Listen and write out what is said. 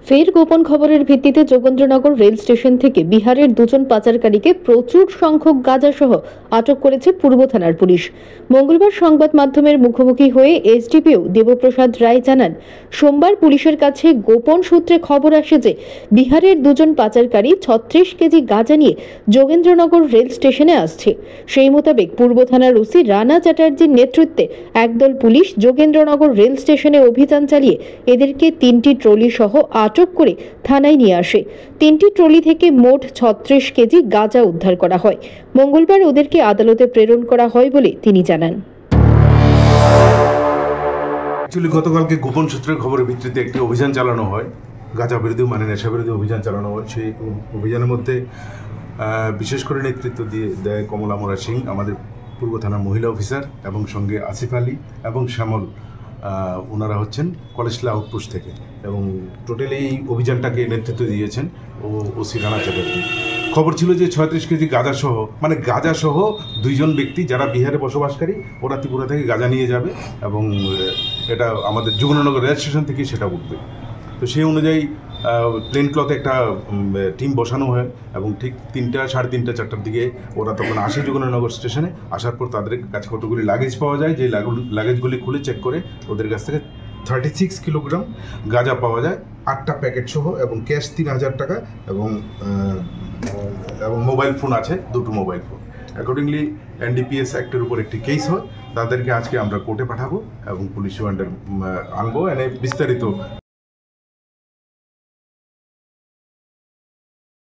ফের গোপন খবরের ভিত্তিতে যোগেন্দ্রনগর রেল স্টেশন থেকে বিহারের দুজন পাচারকারীকে প্রচুর সংখ্যক গাঁজা সহ আটক করেছে পূর্ব থানার পুলিশ। মঙ্গলবার সংবাদ মাধ্যমের মুখোমুখি হয়ে এসডিপিও দেবপ্রসাদ রায় জানান, সোমবার পুলিশের কাছে গোপন সূত্রে খবর আসে যে বিহারের দুজন পাচারকারী 36 কেজি গাঁজা নিয়ে যোগেন্দ্রনগর রেল স্টেশনে আসছে। সেই মোতাবেক পূর্ব থানার ওসি রানা চ্যাটার্জির নেতৃত্বে একদল পুলিশ যোগেন্দ্রনগর রেল স্টেশনে অভিযান চালিয়ে এদেরকে 3টি ট্রলি সহ আটক করে থানায় নিয়ে আসে। 3টি ট্রলি থেকে মোট 36 কেজি গাঁজা উদ্ধার করা হয়। মঙ্গলবার ওদেরকে আদালতে প্রেরণ করা হয় বলে তিনি জানান। গতকালকে গোপন সূত্রের খবরের ভিত্তিতে একটি অভিযান চালানো হয়, গাঁজা বিরোধী নেশা বিরোধী অভিযান চালানো হয়। সেই অভিযানের মধ্যে বিশেষ করে নেতৃত্ব দেয় কমলা মোরা সিং, আমাদের পূর্ব থানার মহিলা অফিসার, এবং সঙ্গে আসিফ আলী এবং শ্যামল, ওনারা হচ্ছেন কলেজলা আউটপোস্ট থেকে, এবং টোটালি এই অভিযানটাকে নেতৃত্ব দিয়েছেন ওসি রানা চ্যাটার্জি। খবর ছিল যে 36 কেজি গাঁজা সহ 2জন ব্যক্তি যারা বিহারে বসবাসকারী, ওরা ত্রিপুরা থেকে গাঁজা নিয়ে যাবে এবং এটা আমাদের যোগেন্দ্রনগর রেল স্টেশন থেকে সেটা উঠবে। তো সেই অনুযায়ী প্লেন ক্লথে একটা টিম বসানো হয় এবং ঠিক 3টা, সাড়ে 3টা, 4টার দিকে ওরা তখন আসে যোগেন্দ্রনগর স্টেশনে। আসার পর তাদের কাছে কতগুলি লাগেজ পাওয়া যায়, যে লাগেজগুলি খুলে চেক করে ওদের কাছ থেকে 36 কিলোগ্রাম গাঁজা পাওয়া যায়, 8টা প্যাকেট সহ, এবং ক্যাশ 3000 টাকা, এবং মোবাইল ফোন আছে, 2টো মোবাইল ফোন। অ্যাকর্ডিংলি এনডিপিএস অ্যাক্টের উপর একটি কেস হয়। তাদেরকে আজকে আমরা কোর্টে পাঠাবো এবং পুলিশ রিমান্ডে আনবো। এনে বিস্তারিত